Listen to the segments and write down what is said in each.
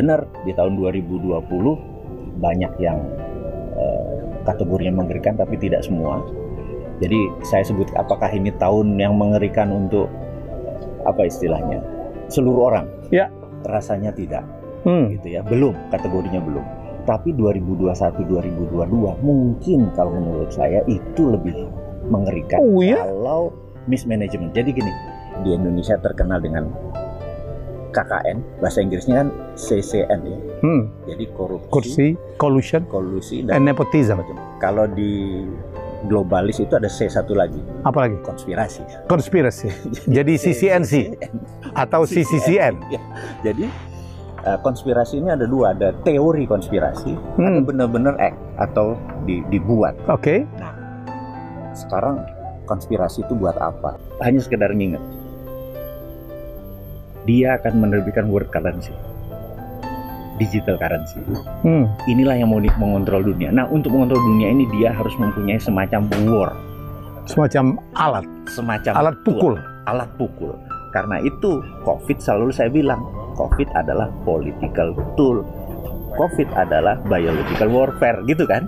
benar di tahun 2020 banyak yang kategorinya mengerikan, tapi tidak semua. Jadi saya sebut apakah ini tahun yang mengerikan untuk apa istilahnya seluruh orang? Ya. Rasanya tidak, gitu ya. Belum, kategorinya belum. Tapi 2021-2022 mungkin kalau menurut saya itu lebih mengerikan kalau mismanagement. Jadi gini, di Indonesia terkenal dengan KKN, bahasa Inggrisnya kan CCN ya. Jadi korupsi, kolusi dan nepotism. Kalau di globalis itu ada C1 lagi. Apa lagi? Konspirasi. Jadi CCNC atau CCCN. Ya. Jadi konspirasi ini ada dua, ada teori konspirasi, ada benar-benar atau dibuat. Oke. Nah, sekarang konspirasi itu buat apa? Hanya sekedar nginget. Dia akan menerbitkan world currency, digital currency. Inilah yang mau mengontrol dunia. Nah, untuk mengontrol dunia ini dia harus mempunyai semacam war, semacam alat pukul. Alat pukul. Karena itu COVID selalu saya bilang, COVID adalah political tool, COVID adalah biological warfare, gitu kan?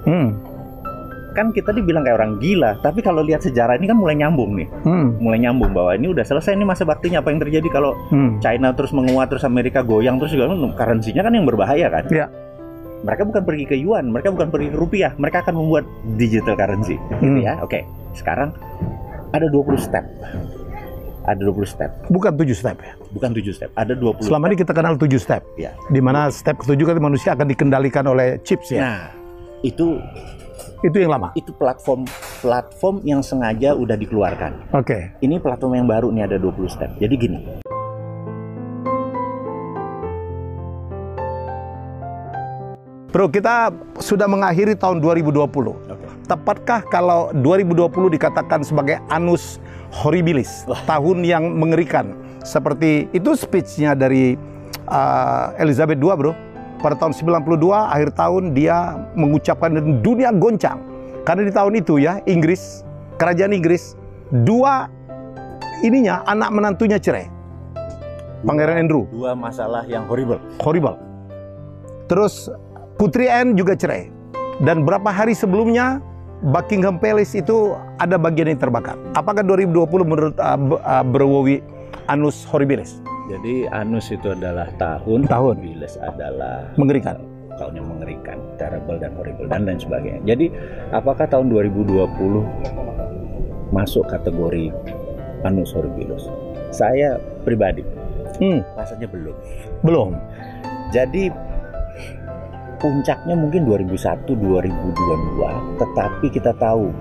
Kan kita dibilang kayak orang gila, tapi kalau lihat sejarah ini kan mulai nyambung nih, mulai nyambung bahwa ini udah selesai nih masa baktinya. Apa yang terjadi kalau China terus menguat, terus Amerika goyang, terus juga currency-nya kan yang berbahaya kan? Ya. Mereka bukan pergi ke yuan, mereka bukan pergi ke rupiah, mereka akan membuat digital currency, gitu ya. Oke, sekarang ada 20 step. Ada 20 step. Bukan 7 step ya? Bukan 7 step, ada 20 Selama ini kita kenal 7 step. Ya. Di mana step ke-7 kan manusia akan dikendalikan oleh chips ya? Nah, itu yang lama? Itu platform yang sengaja udah dikeluarkan. Oke. Ini platform yang baru nih, ada 20 step. Jadi gini. Bro, kita sudah mengakhiri tahun 2020. Tepatkah kalau 2020 dikatakan sebagai annus horribilis, tahun yang mengerikan? Seperti itu speech-nya dari Elizabeth II, bro. Pada tahun 92, akhir tahun dia mengucapkan dunia goncang. Karena di tahun itu ya, kerajaan Inggris, anak menantunya cerai. Pangeran Andrew. Dua masalah yang horrible. Terus Putri Anne juga cerai. Dan berapa hari sebelumnya, Buckingham Palace itu ada bagian yang terbakar. Apakah 2020 menurut Browowi annus horribilis? Jadi annus itu adalah tahun. Horribilis adalah mengerikan. Tahun yang mengerikan, terrible dan horrible dan lain sebagainya. Jadi apakah tahun 2020 masuk kategori annus horribilis? Saya pribadi rasanya belum. Jadi puncaknya mungkin 2001-2022, tetapi kita tahu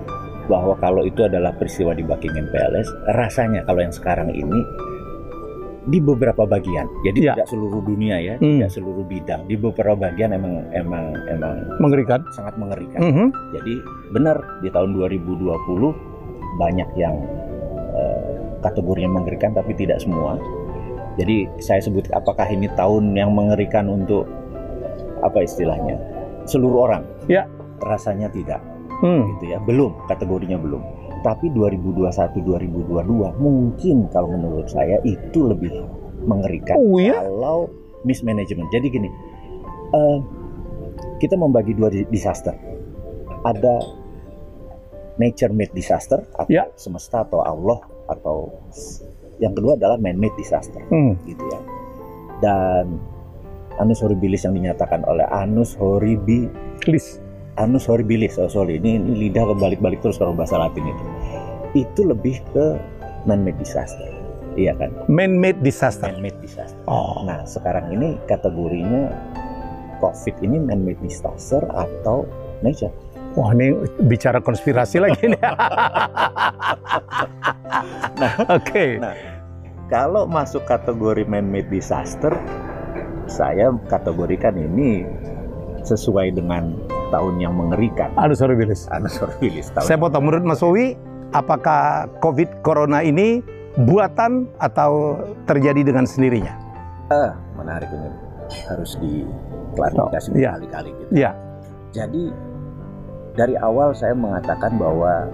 bahwa kalau itu adalah peristiwa di Buckingham Palace, rasanya kalau yang sekarang ini di beberapa bagian, jadi tidak seluruh dunia ya, tidak seluruh bidang, di beberapa bagian emang mengerikan, sangat mengerikan. Jadi benar di tahun 2020 banyak yang kategorinya mengerikan, tapi tidak semua. Jadi saya sebut apakah ini tahun yang mengerikan untuk apa istilahnya seluruh orang? Ya, rasanya tidak, gitu ya, belum, kategorinya belum. Tapi 2021-2022 mungkin kalau menurut saya itu lebih mengerikan kalau mismanagement. Jadi gini, kita membagi dua disaster. Ada nature-made disaster atau semesta atau Allah, atau yang kedua adalah man-made disaster, gitu ya. Dan annus horribilis yang dinyatakan oleh annus horribilis, ini lidah kebalik-balik terus kalau bahasa Latin itu lebih ke man-made disaster, iya kan? Man-made disaster. Nah, sekarang ini kategorinya COVID ini man-made disaster atau nature. Wah, ini bicara konspirasi lagi nih. Nah, kalau masuk kategori man-made disaster, saya kategorikan ini sesuai dengan tahun yang mengerikan. Annus horribilis. Saya potong, menurut Mas Wowi, apakah COVID Corona ini buatan atau terjadi dengan sendirinya? Menarik ini, harus diklarifikasi berkali-kali gitu. Ya. Jadi dari awal saya mengatakan bahwa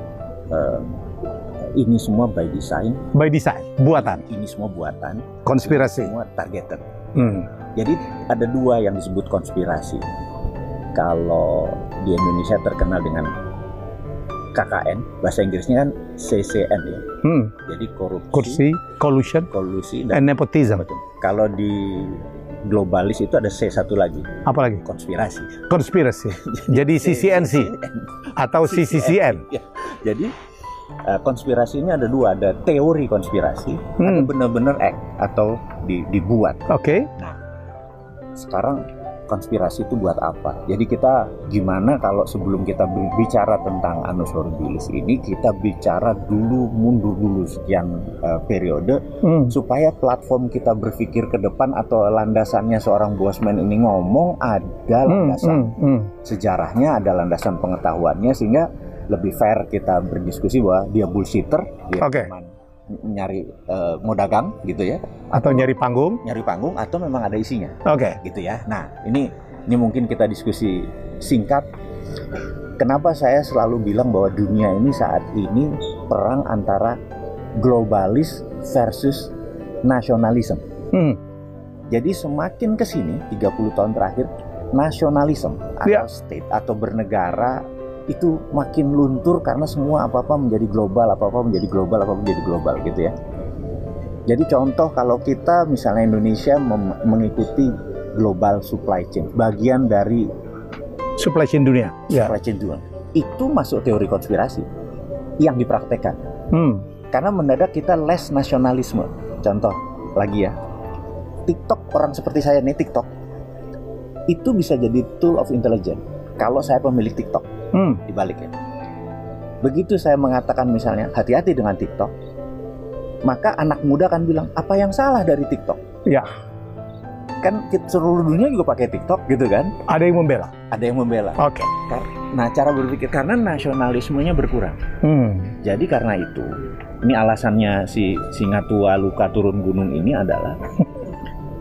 ini semua by design. By design, buatan. Ini semua buatan. Konspirasi. Semua targeted. Jadi ada dua yang disebut konspirasi. Kalau di Indonesia terkenal dengan KKN, bahasa Inggrisnya kan CCN ya. Jadi korupsi, kolusi, dan nepotism. Kalau di globalis itu ada C satu lagi. Apa lagi? Konspirasi. Jadi CCNC atau CCCN. Ya. Jadi konspirasi ini ada dua, ada teori konspirasi, ada benar-benar act atau dibuat. Oke. Nah, sekarang konspirasi itu buat apa? Jadi kita gimana kalau sebelum kita bicara tentang Annus Horribilis ini, kita bicara dulu, mundur dulu sekian periode, supaya platform kita berpikir ke depan atau landasannya seorang Bosman ini ngomong ada landasan sejarahnya, ada landasan pengetahuannya, sehingga lebih fair kita berdiskusi bahwa dia bullshitter, dia cuman nyari mau dagang gitu ya, atau nyari panggung, atau memang ada isinya, gitu ya. Nah, ini mungkin kita diskusi singkat. Kenapa saya selalu bilang bahwa dunia ini saat ini perang antara globalis versus nasionalisme. Jadi semakin kesini 30 tahun terakhir, nasionalisme atau state atau bernegara itu makin luntur karena semua apa-apa menjadi global, apa-apa menjadi global gitu ya. Jadi contoh kalau kita misalnya Indonesia mengikuti global supply chain, bagian dari supply chain dunia. Supply chain dunia. Itu masuk teori konspirasi yang dipraktekkan. Karena mendadak kita less nasionalisme. Contoh lagi ya, TikTok, orang seperti saya nih, TikTok itu bisa jadi tool of intelligence kalau saya pemilik TikTok. Dibaliknya, begitu saya mengatakan misalnya hati-hati dengan TikTok, maka anak muda kan bilang apa yang salah dari TikTok? Ya, kan seluruh dunia juga pakai TikTok gitu kan? Ada yang membela. Oke. Nah, cara berpikir karena nasionalismenya berkurang. Jadi karena itu, ini alasannya si singa tua luka turun gunung ini adalah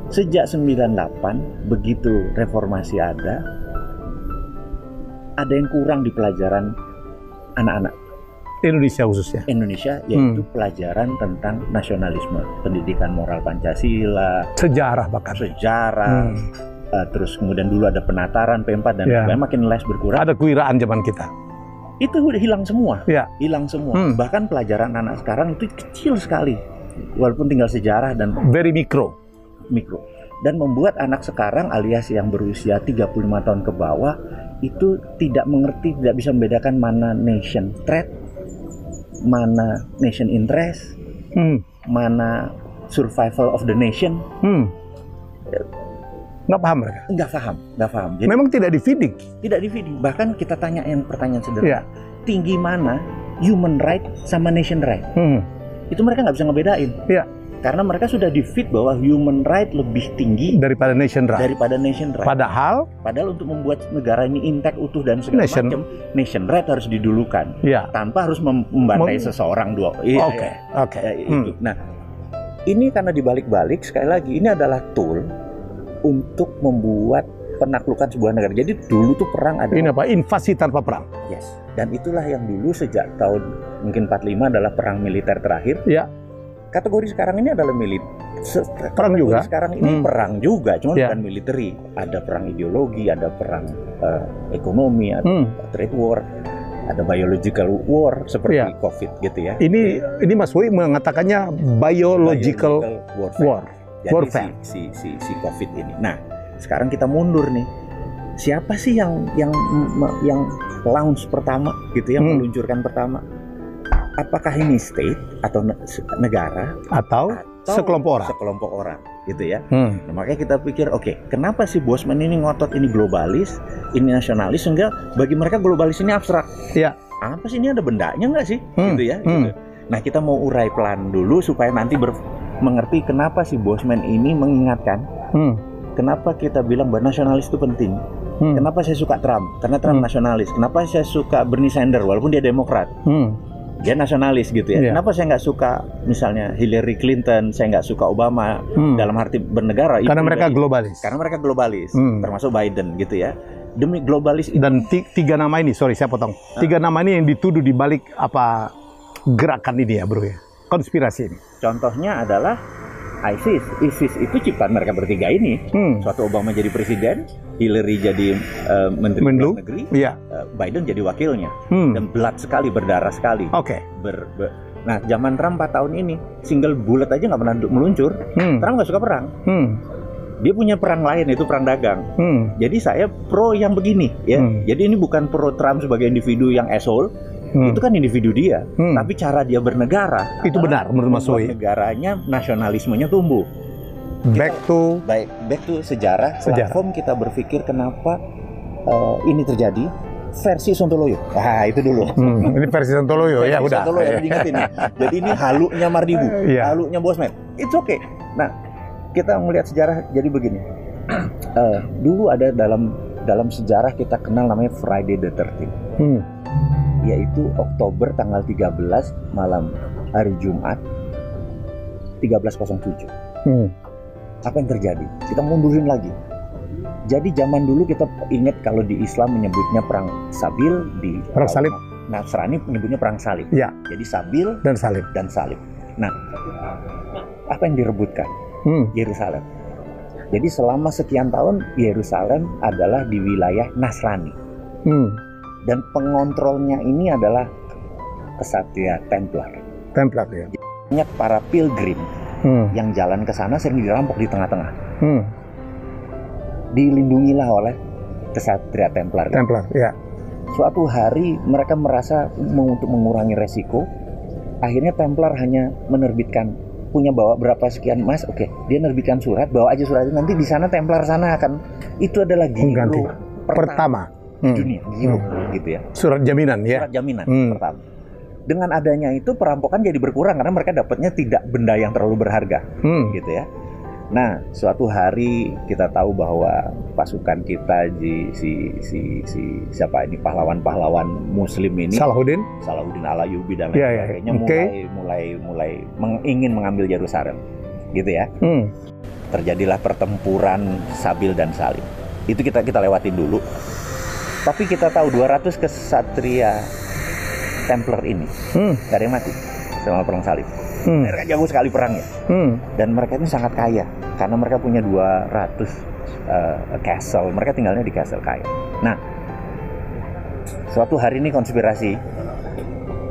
sejak 98 begitu reformasi ada yang kurang di pelajaran anak-anak Indonesia khususnya. Yaitu pelajaran tentang nasionalisme, pendidikan moral Pancasila, sejarah bahkan. Terus kemudian dulu ada penataran P4 dan sebagainya, makin les berkurang. Ada kewiraan zaman kita. Itu udah hilang semua. Hilang semua. Bahkan pelajaran anak sekarang itu kecil sekali. Walaupun tinggal sejarah dan very mikro. Dan membuat anak sekarang alias yang berusia 35 tahun ke bawah itu tidak mengerti, tidak bisa membedakan mana nation threat, mana nation interest, mana survival of the nation. Nggak paham mereka? Nggak paham. Jadi, memang tidak di-feeding? Tidak di-feeding. Bahkan kita tanya yang pertanyaan sederhana, tinggi mana human right sama nation right? Itu mereka nggak bisa ngebedain. Karena mereka sudah di-feed bahwa human right lebih tinggi daripada nation right. Padahal untuk membuat negara ini intact, utuh dan segala macam, nation right harus didulukan. Tanpa harus membantai seseorang dua. Itu. Nah, ini karena dibalik-balik sekali lagi ini adalah tool untuk membuat penaklukan sebuah negara. Jadi dulu tuh perang ada. Ini apa? Invasi tanpa perang. Yes. Dan itulah yang dulu sejak tahun mungkin 45 adalah perang militer terakhir. Kategori sekarang ini adalah perang juga. Sekarang ini perang juga, cuma bukan military. Ada perang ideologi, ada perang ekonomi, ada trade war, ada biological war seperti COVID gitu ya. Ini Mas Wei mengatakannya biological warfare. Si COVID ini. Nah, sekarang kita mundur nih. Siapa sih yang launch pertama gitu, yang meluncurkan pertama? Apakah ini state atau negara atau sekelompok orang gitu ya. Nah, makanya kita pikir kenapa sih Bosman ini ngotot ini globalis, ini nasionalis, sehingga bagi mereka globalis ini abstrak. Apa sih, ini ada bendanya nggak sih? Gitu ya. Gitu. Nah, kita mau urai pelan dulu supaya nanti mengerti kenapa sih Bosman ini mengingatkan. Kenapa kita bilang bahwa nasionalis itu penting. Kenapa saya suka Trump? Karena Trump nasionalis. Kenapa saya suka Bernie Sanders walaupun dia Demokrat? Dia nasionalis gitu ya. Kenapa saya nggak suka misalnya Hillary Clinton, saya nggak suka Obama dalam arti bernegara? Karena mereka globalis. Termasuk Biden gitu ya. Demi globalis itu. Dan tiga nama ini, sorry saya potong. Tiga nama ini yang dituduh di balik gerakan ini ya bro ya, konspirasi ini? Contohnya adalah ISIS. ISIS itu ciptaan mereka bertiga ini. Suatu Obama jadi presiden, Hillary jadi menteri luar negeri, Biden jadi wakilnya. Dan belat sekali, berdarah sekali. Oke. Nah, zaman Trump 4 tahun ini, single bullet aja nggak pernah meluncur. Trump nggak suka perang. Dia punya perang lain, itu perang dagang. Jadi saya pro yang begini, ya. Jadi ini bukan pro Trump sebagai individu yang asshole. Itu kan individu dia, tapi cara dia bernegara itu benar menurut Mas Zoe. Negaranya, nasionalismenya tumbuh. Back to sejarah. Platform kita berpikir kenapa ini terjadi. Versi Sontoloyo. Nah, itu dulu. Ini versi Sontoloyo ya udah. Sontoloyo diingetin nih. Jadi ini halunya Mardibu, halunya Bosman. It's okay. Nah, kita melihat sejarah jadi begini. Dulu ada dalam sejarah kita kenal namanya Friday the 13th. Yaitu Oktober tanggal 13 malam hari Jumat 1307. Apa yang terjadi? Kita mundurin lagi. Jadi zaman dulu kita ingat kalau di Islam menyebutnya perang Sabil, di perang salib. Nasrani menyebutnya perang salib. Ya. Jadi Sabil dan salib. Nah, apa yang direbutkan? Yerusalem. Jadi selama sekian tahun Yerusalem adalah di wilayah Nasrani. Dan pengontrolnya ini adalah kesatria Templar ya. Banyak para pilgrim yang jalan ke sana sering dirampok di tengah-tengah. Dilindungilah oleh kesatria Templar ya. Suatu hari mereka merasa untuk mengurangi resiko, akhirnya Templar hanya menerbitkan, punya bawa berapa sekian emas, oke, dia menerbitkan surat, bawa aja surat, nanti di sana Templar sana akan, itu adalah giro pertama di dunia, gitu ya. Surat jaminan ya. Surat jaminan pertama. Dengan adanya itu perampokan jadi berkurang karena mereka dapatnya tidak benda yang terlalu berharga, gitu ya. Nah, suatu hari kita tahu bahwa pasukan kita siapa ini pahlawan-pahlawan Muslim ini, Salahuddin Alayubi dan lain sebagainya, mulai ingin mengambil Yerusalem, gitu ya. Terjadilah pertempuran Sabil dan Salib. Itu kita lewatin dulu. Tapi kita tahu 200 kesatria Templar ini gak ada yang mati selama perang salib. Mereka jago sekali perangnya. Dan mereka ini sangat kaya karena mereka punya 200 castle. Mereka tinggalnya di castle kaya. Nah, suatu hari ini konspirasi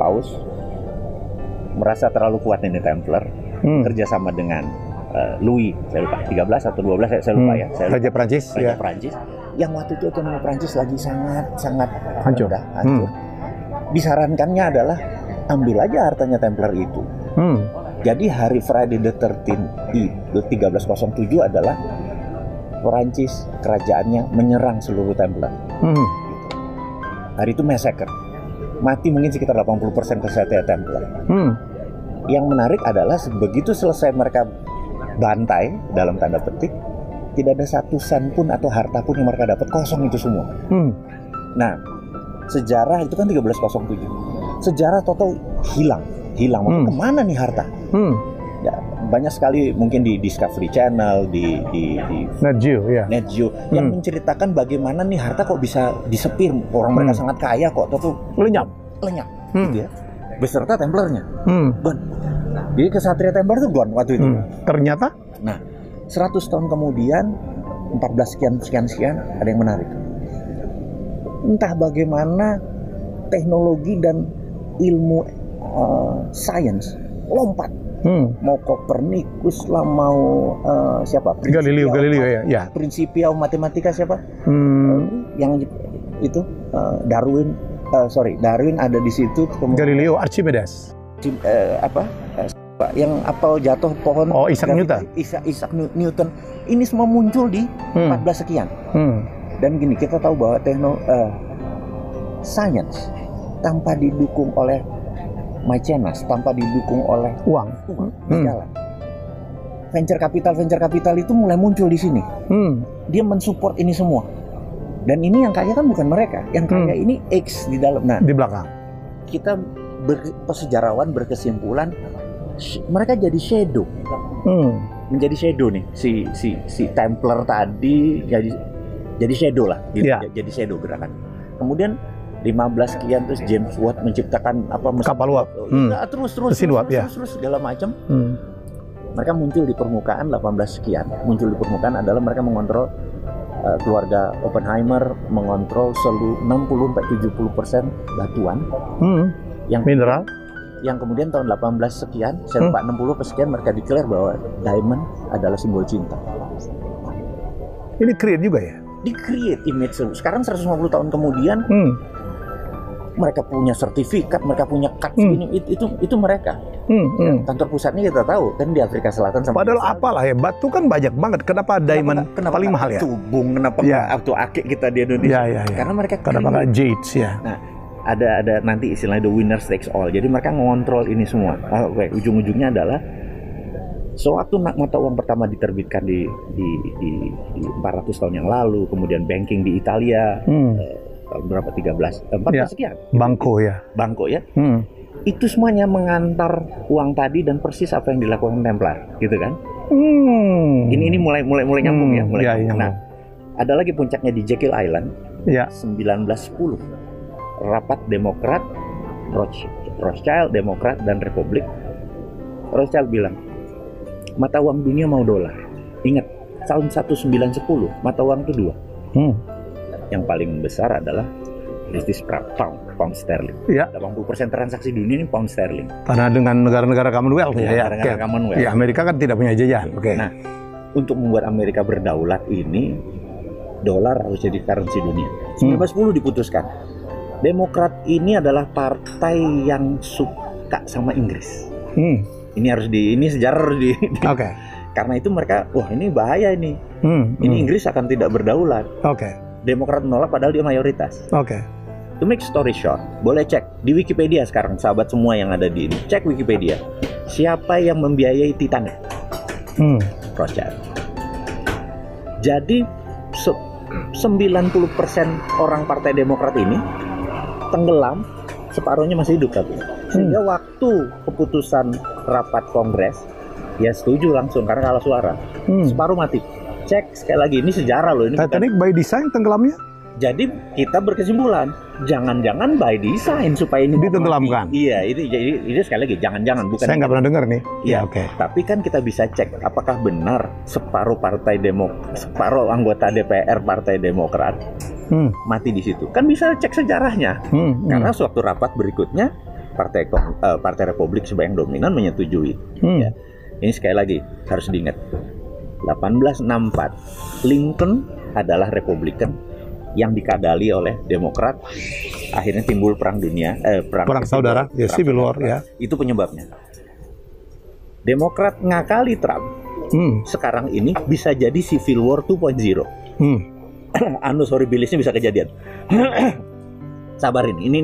Paus merasa terlalu kuat ini Templar, kerjasama dengan Louis, saya lupa 13 atau 12, saya lupa ya. Raja Prancis. Yang waktu itu ekonomi Prancis lagi sangat hancur. Disarankannya adalah ambil aja hartanya Templar itu. Jadi hari Friday the 13th itu 1307 adalah Prancis kerajaannya menyerang seluruh Templar. Hari itu massacre. Mati mungkin sekitar 80% kesatria Templar. Yang menarik adalah begitu selesai mereka bantai dalam tanda petik, tidak ada satu sen pun atau harta pun yang mereka dapat, kosong itu semua. Nah, sejarah itu kan 1307. Sejarah total hilang. Kemana nih harta? Ya, banyak sekali mungkin di Discovery Channel, di Net Geo yang menceritakan bagaimana nih harta kok bisa disepir, orang mereka sangat kaya kok, tapi lenyap, gitu ya. Beserta Templarnya, gone. Jadi kesatria Templar itu gone waktu itu. Ternyata, nah, 100 tahun kemudian, 14 sekian, ada yang menarik. Entah bagaimana teknologi dan ilmu sains lompat. Mau Copernicus lah, mau siapa? Galileo ya. Principia Matematika siapa? Yang itu Darwin ada di situ. Galileo Archimedes. Yang apel jatuh pohon. Isaac Newton. Ini semua muncul di 14 sekian. Dan gini, kita tahu bahwa sains tanpa didukung oleh mecenas, tanpa didukung oleh uang jalan. Venture capital itu mulai muncul di sini. Dia mensupport ini semua. Dan ini yang kaya kan bukan mereka, yang kaya ini X di dalam. Nah, di belakang. Kita sejarawan berkesimpulan mereka jadi shadow. Menjadi shadow nih si Templar tadi jadi shadow lah gitu. Jadi shadow gerakan. Kemudian 15 sekian terus James Watt menciptakan apa kapal uap. Terus segala macam. Mereka muncul di permukaan 18 sekian. Muncul di permukaan adalah mereka mengontrol keluarga Oppenheimer, mengontrol 60-70% batuan yang mineral. Yang kemudian tahun 18 sekian, saya lupa 60 sekian mereka declare bahwa diamond adalah simbol cinta. Ini create juga ya? Di-create image. Sekarang 150 tahun kemudian mereka punya sertifikat, mereka punya card ini, itu mereka. Kantor pusatnya kita tahu kan di Afrika Selatan. Padahal apalah ya, batu kan banyak banget. Kenapa diamond paling mahal ya? Tubung, kenapa waktu akik kita di Indonesia? Karena mereka nggak jades ya. Nah, ada nanti istilahnya the winner takes all. Jadi mereka ngontrol ini semua. Ujung-ujungnya adalah sewaktu mata uang pertama diterbitkan di 400 tahun yang lalu, kemudian banking di Italia. Tahun berapa 14 sekian Banco ya itu semuanya mengantar uang tadi dan persis apa yang dilakukan Templar gitu kan. Ini mulai nyambung ya nyambung. Nah, ada lagi puncaknya di Jekyll Island 1910 rapat Demokrat, Rothschild, Demokrat dan Republik. Rothschild bilang mata uang dunia mau dolar. Ingat tahun 1910 mata uang itu 2. Yang paling besar adalah British pound sterling. 80% transaksi dunia ini pound sterling. Karena dengan negara-negara Commonwealth Commonwealth. Ya, Amerika kan tidak punya jajahan. Nah, untuk membuat Amerika berdaulat ini, dolar harus jadi currency dunia. 1910 diputuskan. Demokrat ini adalah partai yang suka sama Inggris. Ini sejarah harus di. Karena itu mereka, wah ini bahaya ini. Ini Inggris akan tidak berdaulat. Demokrat menolak padahal dia mayoritas. To make story short, boleh cek di Wikipedia sekarang, sahabat semua yang ada di ini, cek Wikipedia. Siapa yang membiayai Titanic? Rothschild. Jadi 90% orang Partai Demokrat ini tenggelam, separuhnya masih hidup tapi. Sehingga waktu keputusan rapat Kongres, ya setuju langsung karena kalah suara. Separuh mati. Cek sekali lagi, ini sejarah loh. Ini Titanic by design tenggelamnya? Jadi kita berkesimpulan, jangan-jangan by design supaya ini ditenggelamkan. Iya, itu sekali lagi, jangan-jangan. Bukan. Saya nggak pernah dengar nih. Iya, Tapi kan kita bisa cek, apakah benar separuh anggota DPR Partai Demokrat mati di situ. Kan bisa cek sejarahnya. Karena suatu rapat berikutnya, Partai Republik sebagai yang dominan menyetujui. Ya. Ini sekali lagi harus diingat. 1864 Lincoln adalah Republikan yang dikadali oleh Demokrat, akhirnya timbul perang saudara, Civil War ya. Itu penyebabnya. Demokrat ngakali Trump. Sekarang ini bisa jadi Civil War 2.0. Annus horribilisnya bisa kejadian. Sabarin, ini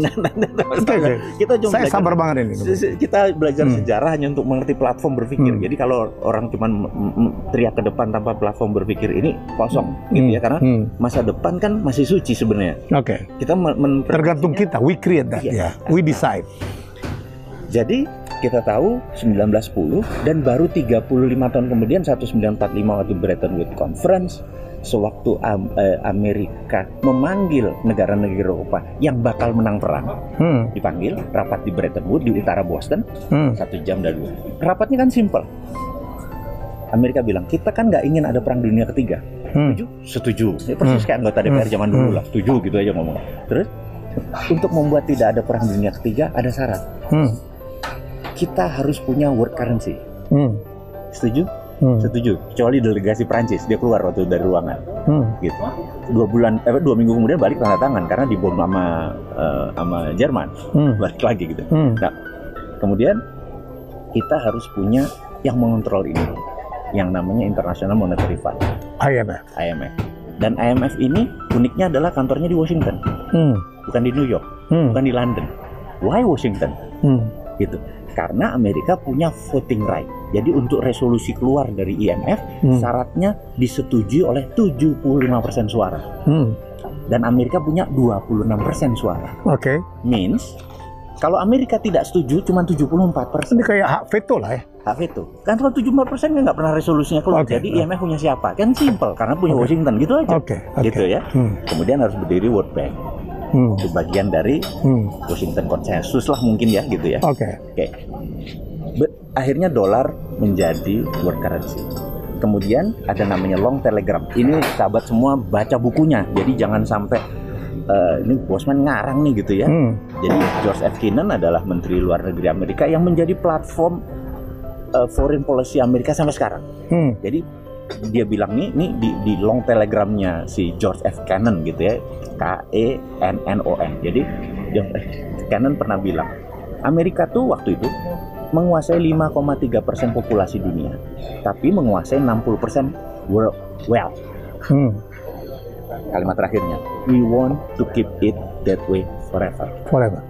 kita cuma saya sabar banget ini. Kita belajar sejarah hanya untuk mengerti platform berpikir. Jadi kalau orang cuma teriak ke depan tanpa platform berpikir, ini kosong gitu ya, karena masa depan kan masih suci sebenarnya. Kita tergantung kita, we create that, we decide. Jadi kita tahu 1910 dan baru 35 tahun kemudian 1945 waktu Bretton Woods Conference, sewaktu Amerika memanggil negara-negara Eropa yang bakal menang perang, dipanggil rapat di Bretton Woods di utara Boston, 1 jam dari rapatnya kan simple. Amerika bilang, kita kan nggak ingin ada perang dunia ketiga. Setuju. Ya, persis kayak anggota DPR zaman dulu lah, setuju gitu aja ngomong. Terus untuk membuat tidak ada perang dunia ketiga ada syarat. Kita harus punya world currency. Setuju? Setuju. Kecuali delegasi Prancis, dia keluar waktu dari ruangan. Gitu. 2 minggu kemudian balik tanda tangan karena dibom sama Jerman. Balik lagi gitu. Nah, kemudian kita harus punya yang mengontrol ini, yang namanya International Monetary Fund, IMF. Dan IMF ini uniknya adalah kantornya di Washington, bukan di New York, bukan di London. Why Washington? Gitu. Karena Amerika punya voting right. Jadi untuk resolusi keluar dari IMF, syaratnya disetujui oleh 75% suara. Dan Amerika punya 26% suara. Means kalau Amerika tidak setuju cuma 74%. Ini kayak hak veto lah ya. Hak veto. Kan kalau 74% nggak pernah resolusinya keluar. Jadi IMF punya siapa? Kan simple, karena punya Washington gitu aja. Gitu ya. Kemudian harus berdiri World Bank. Itu bagian dari Washington Consensus lah mungkin ya gitu ya. Oke. Akhirnya dolar menjadi world currency. Kemudian ada namanya long telegram. Ini sahabat semua baca bukunya. Jadi jangan sampai ini Bosman ngarang nih gitu ya. Jadi George F. Kennan adalah Menteri Luar Negeri Amerika yang menjadi platform foreign policy Amerika sampai sekarang. Jadi dia bilang nih di long telegramnya si George F. Kennan gitu ya, Kennon. Jadi George F. Kennan pernah bilang Amerika tuh waktu itu menguasai 5,3% populasi dunia, tapi menguasai 60% world wealth. Kalimat terakhirnya, we want to keep it that way forever. Forever.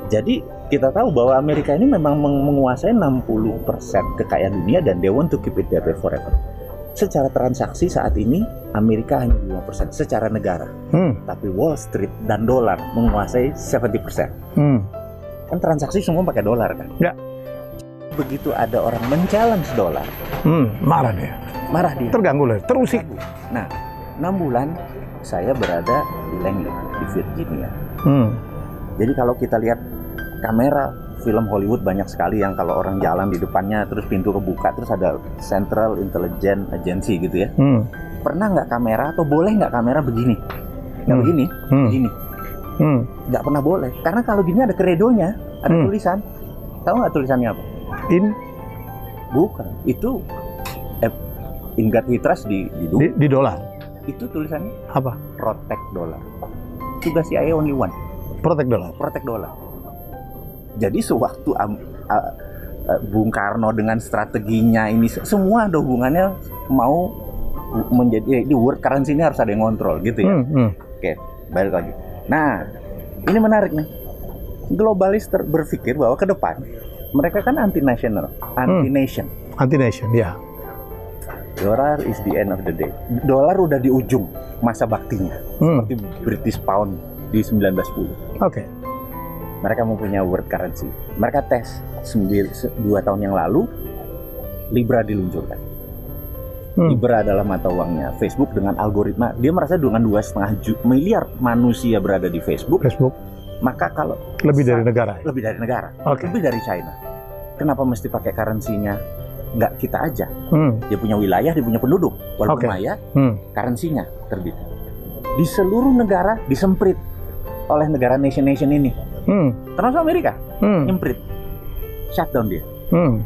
Jadi kita tahu bahwa Amerika ini memang menguasai 60% kekayaan dunia dan they want to keep it that way forever. Secara transaksi saat ini Amerika hanya 5% secara negara, tapi Wall Street dan dolar menguasai 70%. Kan transaksi semua pakai dolar kan? Ya. Begitu ada orang men-challenge dolar, marah dia. Marah dia. Terganggu lah, terusik. Nah, 6 bulan saya berada di Langley, di Virginia. Jadi kalau kita lihat kamera film Hollywood banyak sekali yang kalau orang jalan di depannya terus pintu kebuka terus ada Central Intelligence Agency gitu ya. Pernah nggak kamera atau boleh nggak kamera begini? Nggak begini, begini. Nggak pernah boleh, karena kalau gini ada kredonya, ada tulisan. Tahu nggak tulisannya apa? Bukan, itu in God we trust di dolar. Itu tulisannya apa? Protect dollar. Tugas CIA only one. Protect dollar. Protect dollar. Jadi sewaktu Bung Karno dengan strateginya ini semua ada hubungannya mau menjadi di world currency ini harus ada yang ngontrol gitu ya. Oke, balik lagi. Nah, ini menarik nih. Globalis berpikir bahwa ke depan mereka kan anti-national, anti-nation. Anti-nation, ya. Dolar is the end of the day. Dolar udah di ujung masa baktinya. Seperti British Pound di 1910. Oke. Mereka mempunyai world currency. Mereka tes 2 tahun yang lalu, Libra diluncurkan. Libra adalah mata uangnya Facebook dengan algoritma. Dia merasa dengan 2,5 miliar manusia berada di Facebook. Maka kalau lebih dari negara. Lebih dari negara. Okay. Lebih dari China. Kenapa mesti pakai currency-nya? Nggak kita aja. Dia punya wilayah, dia punya penduduk. Walaupun maya, currency-nya terbit. Di seluruh negara disemprit oleh negara nation-nation ini. Termasuk Amerika, nyemprit. Shutdown dia.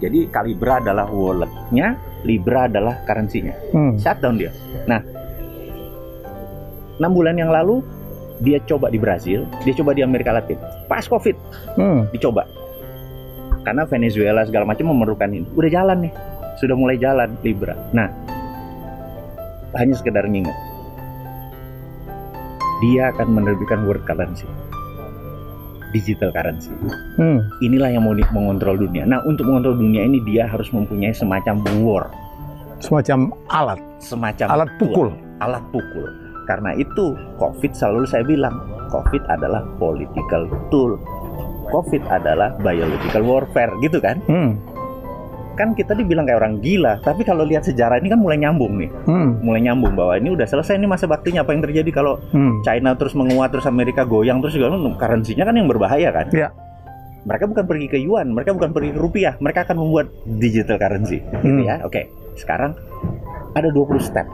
Jadi Libra adalah wallet-nya, Libra adalah currency-nya. Shutdown dia. Nah, 6 bulan yang lalu dia coba di Brasil, dia coba di Amerika Latin. Pas COVID, dicoba. Karena Venezuela segala macam memerlukan ini. Udah jalan nih, sudah mulai jalan Libra. Nah, hanya sekedar nginget, dia akan menerbitkan world currency, digital currency. Inilah yang mau mengontrol dunia. Nah, untuk mengontrol dunia ini dia harus mempunyai semacam war, semacam alat, alat pukul. Alat pukul. Karena itu COVID selalu saya bilang, COVID adalah political tool. COVID adalah biological warfare, gitu kan? Kan kita dibilang kayak orang gila, tapi kalau lihat sejarah ini kan mulai nyambung nih. Mulai nyambung bahwa ini udah selesai nih masa baktinya. Apa yang terjadi kalau China terus menguat, terus Amerika goyang, terus juga currency-nya kan yang berbahaya kan? Ya. Mereka bukan pergi ke yuan, mereka bukan pergi ke rupiah, mereka akan membuat digital currency, gitu ya. Oke, sekarang ada 20 step.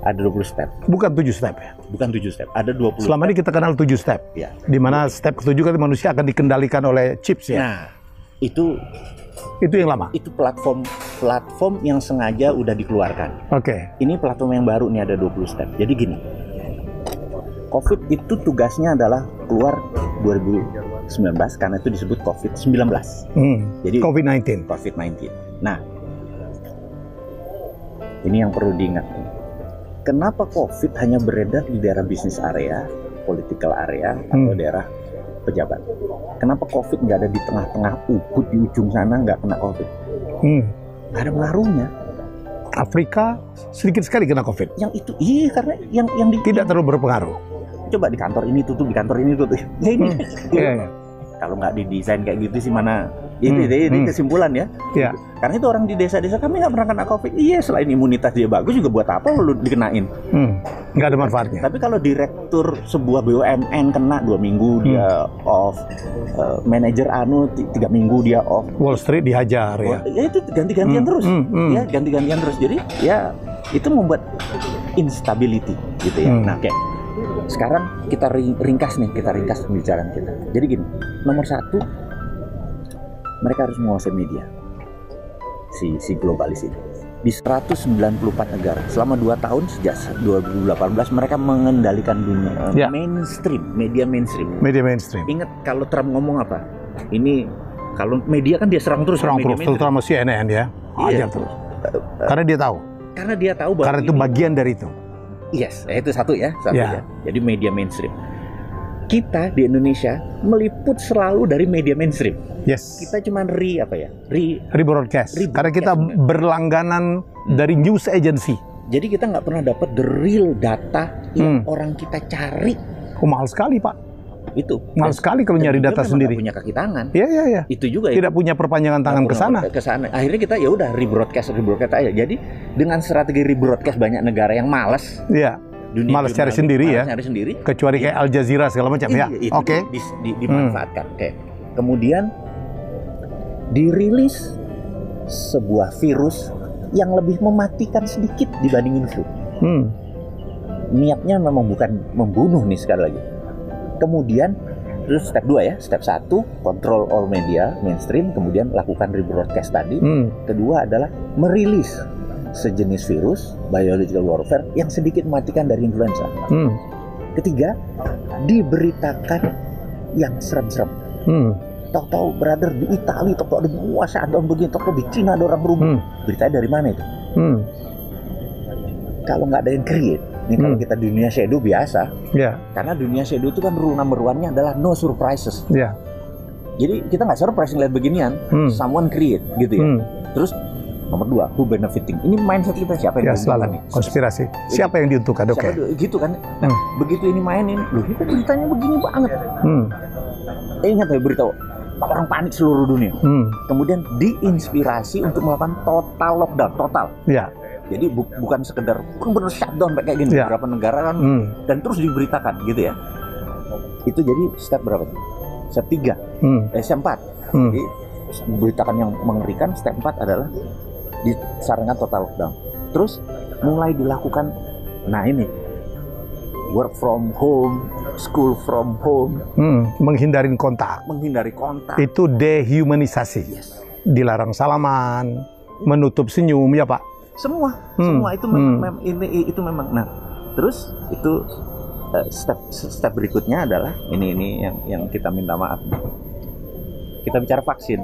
Ada 20 step. Bukan 7 step ya? Bukan 7 step, ada 20 Selama ini kita kenal 7 step. Ya. Di mana step ke-7 kan manusia akan dikendalikan oleh chips ya? Nah, itu yang lama? Itu platform yang sengaja udah dikeluarkan. Oke. Ini platform yang baru nih, ada 20 step. Jadi gini, COVID itu tugasnya adalah keluar 2019 karena itu disebut COVID-19. Jadi COVID-19. Nah, ini yang perlu diingat. Kenapa COVID hanya beredar di daerah bisnis area, political area, atau daerah pejabat? Kenapa COVID nggak ada di tengah-tengah Ubud di ujung sana, nggak kena COVID? Nggak ada pengaruhnya. Afrika sedikit sekali kena COVID. Yang itu, iya, karena yang tidak terlalu berpengaruh. Coba di kantor ini tutup, di kantor ini tutup. Ya ini. Kalau nggak didesain kayak gitu sih mana Ini kesimpulan ya. Yeah. Karena itu orang di desa-desa kami nggak pernah kena COVID. Iya, selain imunitas dia bagus juga buat apa lu dikenain? Nggak ada manfaatnya. Tapi kalau direktur sebuah BUMN kena 2 minggu dia off, manajer 3 minggu dia off. Wall Street dihajar ya. Ya itu ganti-gantian terus. Ya ganti-gantian terus. Jadi ya itu membuat instability gitu ya. Nah, kayak sekarang kita ringkas pembicaraan kita. Jadi gini, nomor 1 mereka harus menguasai media. Si globalis ini di 194 negara selama 2 tahun sejak 2018 mereka mengendalikan dunia media mainstream. Ingat kalau Trump ngomong apa? Ini kalau media kan dia serang terus, terutama CNN ya. Ajar terus. Karena dia tahu bahwa karena itu bagian dari itu. Yes, itu satu ya. Jadi media mainstream. Kita di Indonesia meliput selalu dari media mainstream. Yes. Kita cuma rebroadcast. Karena kita berlangganan dari news agency. Jadi kita nggak pernah dapat the real data yang orang kita cari. Mahal sekali, Pak. Itu. Mahal sekali kalau nyari data sendiri. Punya kaki tangan. Iya. Itu juga. Tidak punya perpanjangan tangan ke sana. Akhirnya kita ya udah rebroadcast aja. Jadi dengan strategi rebroadcast banyak negara yang malas. Iya. Malas cari sendiri ya. Kecuali kayak Al Jazeera segala macam ya. Oke. Dimanfaatkan. Kemudian dirilis sebuah virus yang lebih mematikan sedikit dibandingin flu. Niatnya memang bukan membunuh nih sekali lagi. Kemudian terus step 2 ya. Step 1 control all media mainstream, kemudian lakukan rebroadcast tadi. Kedua adalah merilis sejenis virus biological warfare yang sedikit mematikan dari influenza. Ketiga, diberitakan yang serem-serem. Tahu-tahu brother di Italia, tahu-tahu ada penguasa ada begini, tahu-tahu di Cina ada orang berubah. Beritanya dari mana itu? Kalau nggak ada yang create, nih kalau kita dunia shadow biasa, karena dunia shadow itu kan rule number 1-nya adalah no surprises. Jadi kita nggak surprise ngeliat beginian, someone create gitu ya. Terus nomor 2, who benefiting. Ini mindset kita siapa yang diuntungkan nih? Konspirasi. Siapa yang diuntungkan? Gitu kan. Nah, begitu ini mainin, loh ini beritanya begini banget. Ingat ya berita orang panik seluruh dunia. Kemudian diinspirasi untuk melakukan total lockdown, Jadi bukan sekedar benar shutdown kayak gini beberapa negara kan dan terus diberitakan gitu ya. Itu jadi step berapa tuh? Step 3. Step 4. Jadi beritakan yang mengerikan. Step 4 adalah disarankan total lockdown. Terus mulai dilakukan work from home, school from home, menghindari kontak. Itu dehumanisasi. Dilarang salaman, menutup senyum ya Pak. Semua itu memang. Nah, terus itu step berikutnya adalah ini yang kita minta maaf. Kita bicara vaksin.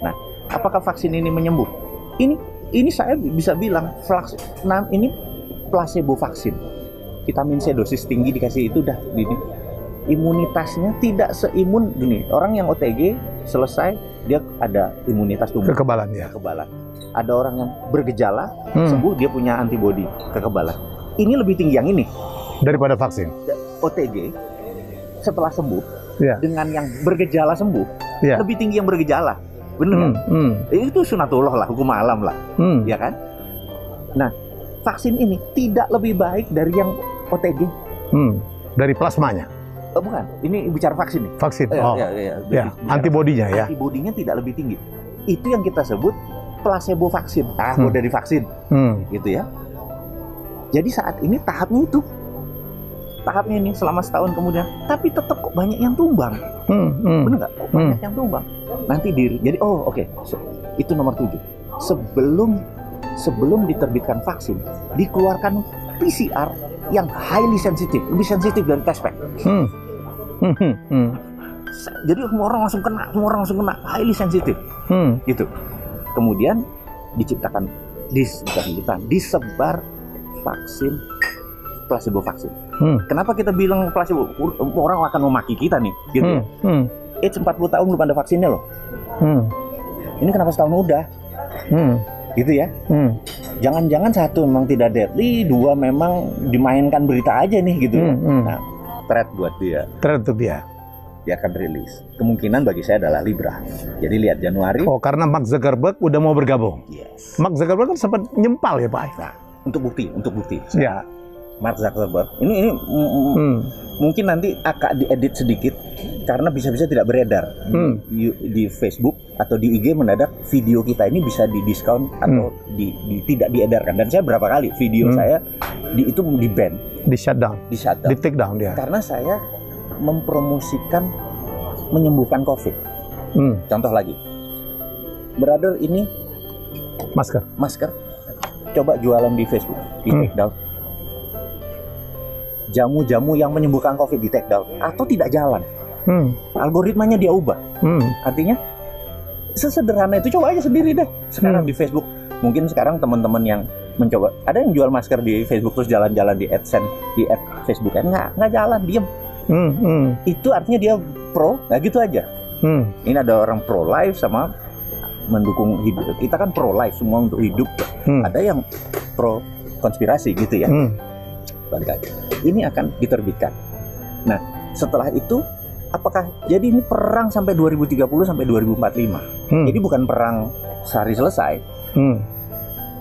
Nah, apakah vaksin ini menyembuh? Ini saya bisa bilang ini placebo vaksin. Vitamin C dosis tinggi dikasih itu udah gini. Imunitasnya tidak seimun gini. Orang yang OTG selesai dia ada imunitas tubuh. Kekebalan. Ada orang yang bergejala sembuh dia punya antibodi kekebalan. Ini lebih tinggi yang ini daripada vaksin. OTG setelah sembuh dengan yang bergejala sembuh lebih tinggi yang bergejala. Bener kan? Itu sunatullah lah, hukum alam lah, ya kan? Nah, vaksin ini tidak lebih baik dari yang OTG. Dari plasmanya? Bukan, ini bicara vaksin nih. Vaksin, antibodinya ya? Antibodinya tidak lebih tinggi. Itu yang kita sebut placebo vaksin, dari vaksin, gitu ya. Jadi saat ini tahapnya ini selama setahun kemudian, tapi tetap kok banyak yang tumbang. Bener nggak? Kok banyak yang tumbang? Nanti jadi itu nomor 7. Sebelum diterbitkan vaksin, dikeluarkan PCR yang highly sensitif, lebih sensitif dari test pack. Jadi semua orang langsung kena, highly sensitif. Gitu. Kemudian disebar vaksin, placebo vaksin. Kenapa kita bilang placebo? Orang akan memaki kita nih, gitu ya. 40 tahun belum ada vaksinnya loh. Ini kenapa setahun udah? Gitu ya. Jangan-jangan 1 memang tidak deadly, 2 memang dimainkan berita aja nih gitu. Nah, threat buat dia. Threat untuk dia. dia akan rilis. Kemungkinan bagi saya adalah Libra. Jadi lihat Januari. Oh, karena Mark Zuckerberg udah mau bergabung. Yes. Mark Zuckerberg kan sempat nyempal ya Pak. Nah, untuk bukti. Ya. Mark Zuckerberg. Ini mungkin nanti akan diedit sedikit karena bisa-bisa tidak beredar di Facebook atau di IG mendadak video kita ini bisa didiskon atau tidak diedarkan. Dan saya berapa kali video saya itu di ban, di shutdown, di take down dia. Karena saya mempromosikan menyembuhkan COVID. Contoh lagi, brother ini masker, coba jualan di Facebook, di take down. Jamu-jamu yang menyembuhkan COVID di take down atau tidak jalan. Algoritmanya dia ubah. Artinya sesederhana itu, coba aja sendiri deh sekarang di Facebook. Mungkin sekarang teman-teman yang mencoba, ada yang jual masker di Facebook terus jalan-jalan di AdSense, di ad Facebook kan nggak jalan, diem. Itu artinya dia pro, nggak gitu aja. Ini ada orang pro life sama mendukung hidup. Kita kan pro life semua untuk hidup. Ada yang pro konspirasi gitu ya. Balik lagi. Ini akan diterbitkan. Nah, setelah itu apakah jadi ini perang sampai 2030 sampai 2045? Jadi bukan perang sehari selesai.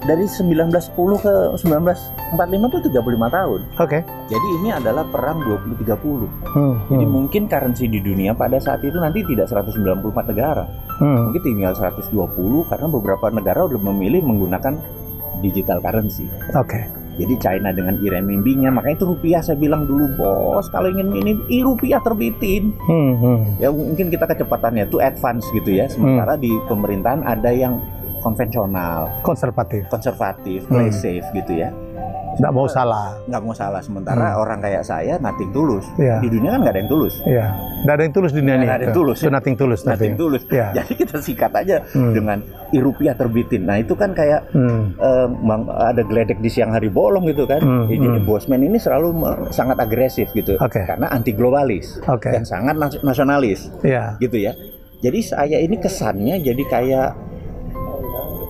Dari 1910 ke 1945 itu 35 tahun. Oke. Jadi ini adalah perang 2030. Jadi mungkin currency di dunia pada saat itu nanti tidak 194 negara. Mungkin tinggal 120 karena beberapa negara udah memilih menggunakan digital currency. Oke. Jadi China dengan renminbinya, makanya itu rupiah saya bilang dulu, bos, kalau ingin ini rupiah terbitin. Ya mungkin kita kecepatannya tuh advance gitu ya. Sementara di pemerintahan ada yang konvensional, konservatif, play safe gitu ya. Nggak mau salah. Sementara orang kayak saya nothing tulus. Di dunia kan nggak ada yang tulus. Nggak ada yang tulus di dunia ini. Nggak ada yang tulus. Itu nothing tulus. Jadi kita sikat aja dengan rupiah terbitin. Nah itu kan kayak ada geledek di siang hari bolong gitu kan. Jadi Bosman ini selalu sangat agresif gitu. Karena anti globalis dan sangat nasionalis. Gitu ya. Jadi saya ini kesannya jadi kayak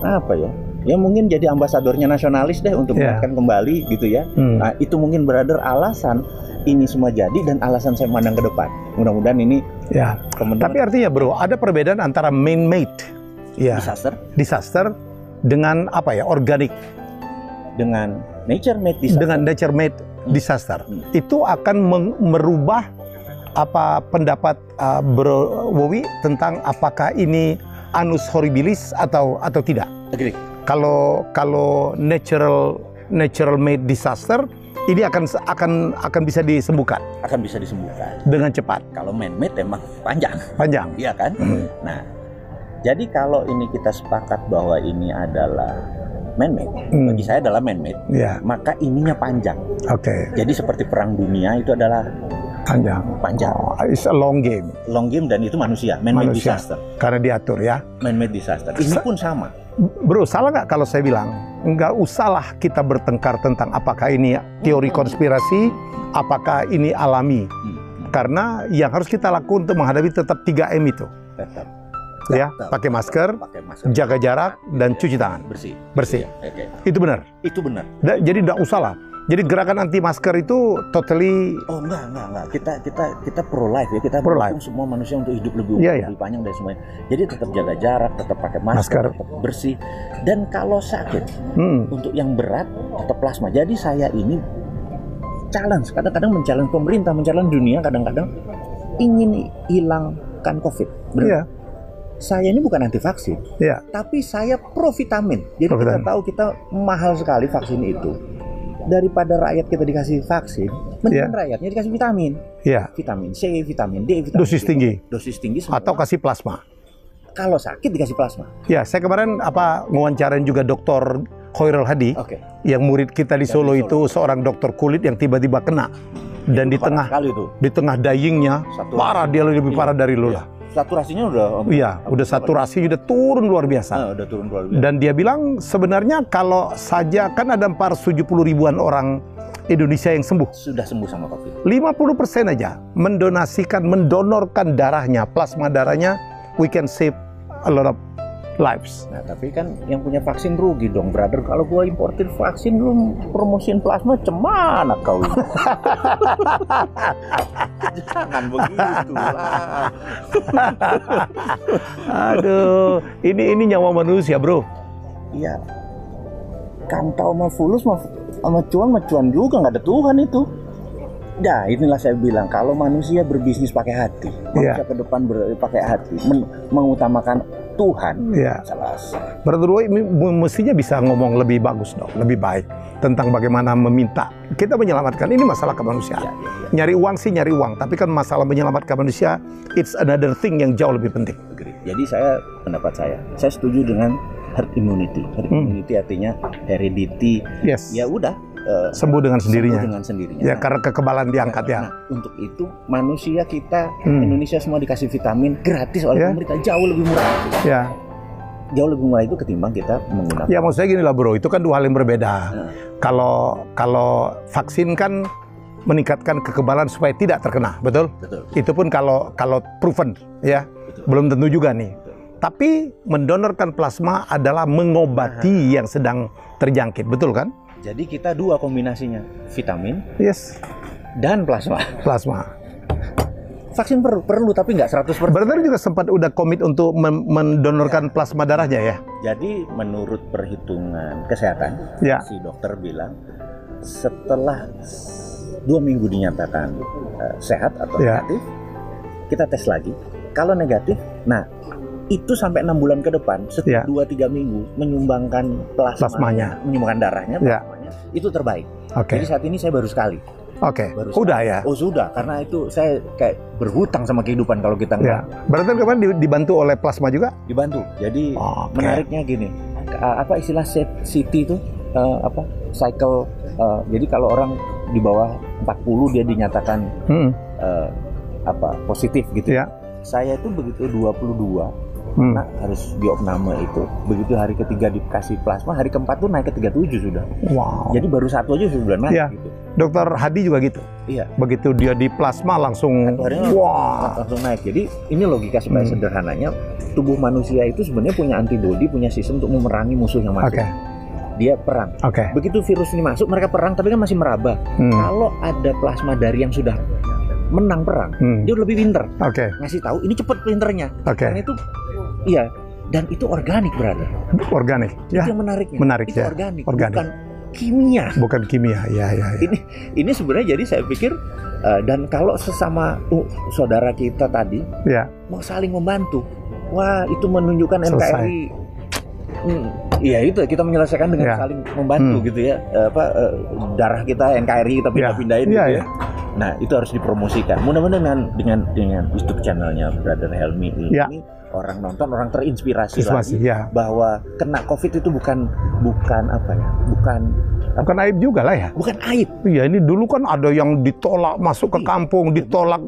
apa ya? Ya mungkin jadi ambasadornya nasionalis deh untuk mengingatkan kembali gitu ya. Nah itu mungkin brother alasan ini semua jadi dan alasan saya memandang ke depan. Mudah-mudahan ini Tapi artinya bro, ada perbedaan antara man-made disaster dengan apa ya, organik, dengan nature-made disaster. Itu akan merubah apa pendapat Bro Wowi tentang apakah ini annus horribilis atau tidak? Agree. Kalau natural made disaster ini akan bisa disembuhkan. Akan bisa disembuhkan dengan cepat. Kalau man made emang panjang. Iya kan? Nah, jadi kalau ini kita sepakat bahwa ini adalah man made, bagi saya adalah man made, maka ininya panjang. Jadi seperti perang dunia itu adalah panjang. It's a long game. Dan itu manusia, man-made disaster. Karena diatur ya. Man-made disaster. Ini pun sama. Bro, salah nggak kalau saya bilang nggak usahlah kita bertengkar tentang apakah ini teori konspirasi, apakah ini alami. Karena yang harus kita lakukan untuk menghadapi tetap 3M itu. Ya, pakai masker, jaga jarak, dan cuci tangan. Bersih. Itu benar. Jadi nggak usahlah. Jadi gerakan anti masker itu totally enggak. Kita pro life ya. Kita mendukung semua manusia untuk hidup lebih panjang dari semuanya. Jadi tetap jaga jarak, tetap pakai masker, tetap bersih. Dan kalau sakit untuk yang berat tetap plasma. Jadi saya ini challenge, kadang-kadang men-challenge pemerintah, men-challenge dunia, kadang-kadang ingin hilangkan COVID. Saya ini bukan anti vaksin, tapi saya pro vitamin. Jadi kita tahu kita mahal sekali vaksin itu. Daripada rakyat kita dikasih vaksin, mendingan rakyatnya dikasih vitamin. Vitamin C, vitamin D, vitamin dosis tinggi semua. Atau kasih plasma. Kalau sakit dikasih plasma. Saya kemarin ngewawancarain juga Dr. Khairul Hadi, yang murid kita di Solo itu seorang dokter kulit yang tiba-tiba kena. Dan di tengah dyingnya parah, dia lebih parah dari lu lah. Saturasinya udah saturasi udah turun luar biasa. Dan dia bilang sebenarnya kalau saja kan ada 470 ribuan orang Indonesia yang sudah sembuh sama COVID. 50% aja mendonorkan darahnya, plasma darahnya, we can save a lot of lives. Nah, tapi kan yang punya vaksin rugi dong, brother. Kalau gua importir vaksin, lu promosiin plasma, cemana kau? Jangan begitu lah. Aduh, ini nyawa manusia, bro. Iya. Kantau sama fulus sama cuan juga, nggak ada Tuhan itu. Nah, inilah saya bilang, kalau manusia berbisnis pakai hati, manusia ke depan pakai hati, mengutamakan Tuhan, selesai. Brother Roy mestinya bisa ngomong lebih bagus dong, lebih baik tentang bagaimana meminta. Kita menyelamatkan, ini masalah kemanusiaan. Nyari uang sih nyari uang, tapi kan masalah menyelamatkan manusia, it's another thing yang jauh lebih penting. Jadi pendapat saya setuju dengan herd immunity. Herd immunity artinya heredity. Ya udah. Sembuh dengan sendirinya. Sembuh dengan sendirinya. Ya, karena kekebalan diangkat ya. Nah, untuk itu manusia kita Indonesia semua dikasih vitamin gratis oleh pemerintah, jauh lebih murah. Ya. Jauh lebih murah itu ketimbang kita menggunakan. Ya, maksud saya gini lah, bro, itu kan dua hal yang berbeda. Kalau vaksin kan meningkatkan kekebalan supaya tidak terkena, betul? Betul. Itu pun kalau proven, ya. Betul. Belum tentu juga nih. Betul. Tapi mendonorkan plasma adalah mengobati yang sedang terjangkit, betul kan? Jadi kita dua kombinasinya, vitamin, dan plasma. Vaksin perlu tapi nggak 100%. Berarti juga sempat udah komit untuk mendonorkan plasma darahnya ya? Jadi menurut perhitungan kesehatan, si dokter bilang setelah 2 minggu dinyatakan sehat atau negatif, kita tes lagi. Kalau negatif, nah itu sampai 6 bulan ke depan, setiap 2-3 minggu menyumbangkan plasmanya, menyumbangkan darahnya, plasmanya, itu terbaik. Jadi saat ini saya baru sekali. Udah ya? Oh sudah, karena itu saya kayak berhutang sama kehidupan kalau kita nggak. Berarti kemarin dibantu oleh plasma juga? Dibantu. Jadi menariknya gini, apa istilah CT itu, cycle. Jadi kalau orang di bawah 40 dia dinyatakan positif gitu. Saya itu begitu 22. Nah, harus diopname itu. Begitu hari ketiga dikasih plasma, hari keempat tuh naik ke 37 sudah. Wow. Jadi baru 1 aja sudah naik gitu. Dokter Hadi juga gitu. Iya. Begitu dia di plasma langsung langsung naik. Jadi ini logika supaya sederhananya, tubuh manusia itu sebenarnya punya antibodi, punya sistem untuk memerangi musuh yang masuk. Dia perang. Begitu virus ini masuk, mereka perang tapi kan masih meraba. Kalau ada plasma dari yang sudah menang perang, dia lebih pinter. Ngasih tahu ini cepet pinternya. Karena itu dan itu organik, brother. Organik. Itu yang menariknya. Itu organik. Bukan kimia. Ini sebenarnya jadi saya pikir dan kalau sesama saudara kita tadi mau saling membantu, wah itu menunjukkan NKRI. Iya itu kita menyelesaikan dengan saling membantu gitu ya. Darah kita NKRI kita pindah-pindahin gitu ya. Nah itu harus dipromosikan. Mudah-mudahan dengan YouTube channelnya Brother Helmi ini orang nonton, orang terinspirasi lagi bahwa kena COVID itu bukan aib juga lah ya. Bukan aib. Iya, ini dulu kan ada yang ditolak masuk ke kampung, ditolak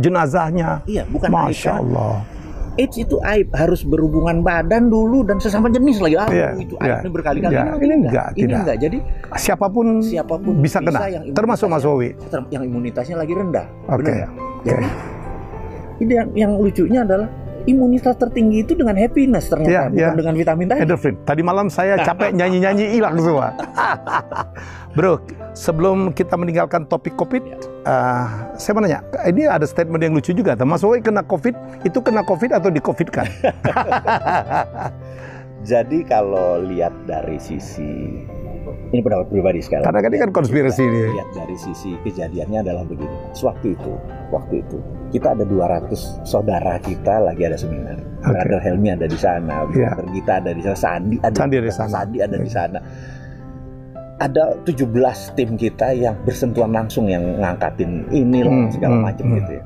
jenazahnya. Iya, bukan Masya aib. Allah. AIDS itu aib, harus berhubungan badan dulu dan sesama jenis lagi. Itu aib ini berkali-kali. Ini enggak. Jadi siapapun bisa kena, termasuk Mas Wowi. Yang imunitasnya lagi rendah. Jadi ini yang lucunya adalah imunitas tertinggi itu dengan happiness ternyata, bukan dengan vitamin tadi. Endorfin. Tadi malam saya capek nyanyi-nyanyi hilang semua. Bro, sebelum kita meninggalkan topik COVID, saya mau nanya, ini ada statement yang lucu juga. Mas Wowi kena COVID, itu kena COVID atau di-COVID-kan? Jadi kalau lihat dari sisi, ini pendapat pribadi sekali. Karena ini kan konspirasi ini. Lihat dari sisi kejadiannya adalah begini. Waktu itu kita ada 200 saudara kita lagi ada seminar. Brother Helmi ada di sana, Brother Gita ada di sana, Sandi ada di sana. Ada 17 tim kita yang bersentuhan langsung yang ngangkatin ini segala macam gitu ya.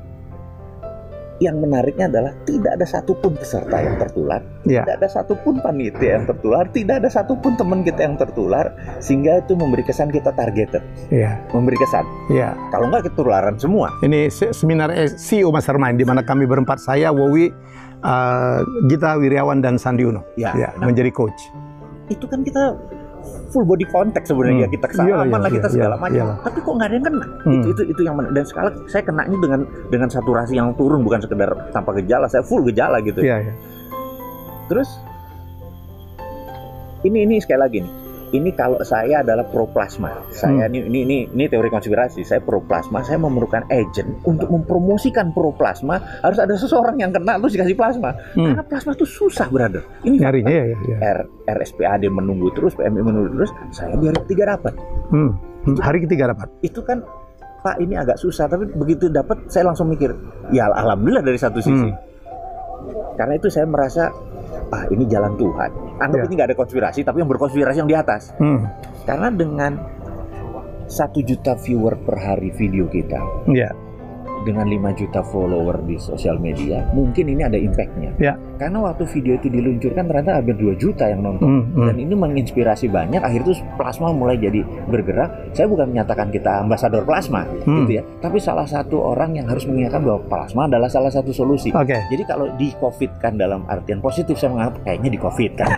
Yang menariknya adalah tidak ada satupun peserta yang tertular, tidak ada satupun panitia yang tertular, tidak ada satupun teman kita yang tertular, sehingga itu memberi kesan kita targeted, memberi kesan. Kalau nggak ketularan semua. Ini seminar CEO Mastermind di mana kami berempat, saya, Wowi, Gita Wiryawan dan Sandi Uno, menjadi coach. Itu kan kita full body contact sebenarnya, kita kesalahan lah kita segala macam. Tapi kok nggak ada yang kena? Itu yang dan sekarang saya kenanya dengan saturasi yang turun, bukan sekedar tanpa gejala, saya full gejala gitu. Terus Ini sekali lagi nih. Ini kalau saya adalah pro plasma. Saya ini teori konspirasi. Saya pro plasma. Saya memerlukan agent untuk mempromosikan pro plasma. Harus ada seseorang yang kena terus dikasih plasma. Karena plasma itu susah, brother. Ini nyarinya ya. RSPAD menunggu terus, PMI menunggu terus. Saya di hari ketiga dapat. Hari ketiga dapat. Itu kan, Pak, ini agak susah. Tapi begitu dapat, saya langsung mikir, ya alhamdulillah dari satu sisi. Karena itu saya merasa, ini jalan Tuhan. Anggap ini nggak ada konspirasi, tapi yang berkonspirasi yang di atas. Karena dengan 1 juta viewer per hari video kita, dengan 5 juta follower di sosial media, mungkin ini ada impact-nya. Karena waktu video itu diluncurkan ternyata hampir 2 juta yang nonton. Dan ini menginspirasi banyak, akhirnya itu plasma mulai jadi bergerak. Saya bukan menyatakan kita ambasador plasma, gitu ya. Tapi salah satu orang yang harus mengingatkan bahwa plasma adalah salah satu solusi. Jadi kalau di COVID-kan dalam artian positif, saya menganggap kayaknya di COVID-kan.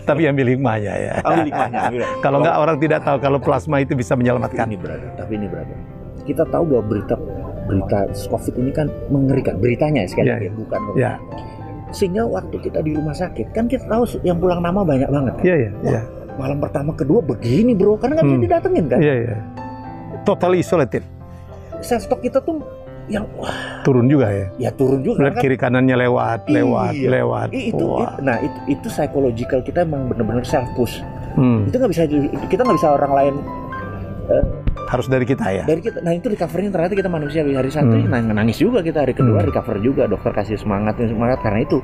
Tapi ambil hikmahnya ya. Ambil hikmahnya. Kalau nggak, orang tidak tahu kalau plasma itu bisa menyelamatkan. Tapi ini berada. Kita tahu bahwa berita COVID ini kan mengerikan, beritanya sekali lagi, bukan. Sehingga waktu kita di rumah sakit, kan kita tahu yang pulang nama banyak banget. Malam pertama, kedua begini bro, karena nggak bisa didatengin kan. Totally isolated. Sel stok kita tuh yang turun juga ya. Ya turun juga. Kan? Kiri kanannya lewat. Itu psychological kita emang benar-benar self push. Itu kita nggak bisa orang lain. Harus dari kita ya. Dari kita. Nah itu recovery-nya ternyata kita manusia. Hari satu nangis juga kita, hari kedua recover juga, dokter kasih semangat. Karena itu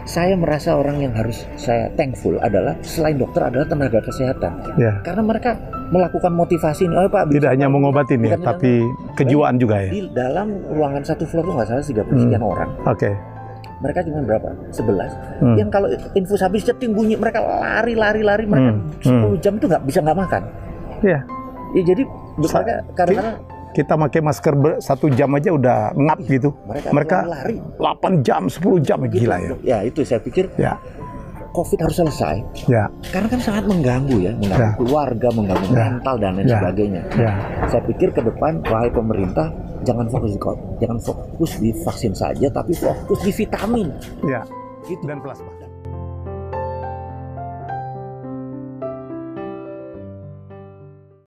saya merasa orang yang harus saya thankful adalah selain dokter adalah tenaga kesehatan. Karena mereka melakukan motivasi ini. Pak, tidak hanya mengobatin ya, tapi kejiwaan juga ya. Di dalam ruangan satu floor itu nggak salah 30 sekian orang. Mereka cuma berapa? 11. Yang kalau infus habis ceting bunyi, mereka lari. Mereka 10 jam itu nggak makan. Ya jadi karena kita pakai masker 1 jam aja udah ngap gitu. Mereka lari 8 jam, 10 jam gitu, gila ya. Ya itu saya pikir COVID harus selesai. Karena kan sangat mengganggu ya, mengganggu keluarga, mengganggu mental dan lain sebagainya. Saya pikir ke depan, wahai pemerintah, jangan fokus di vaksin saja, tapi fokus di vitamin. Gitu. Dan plasma.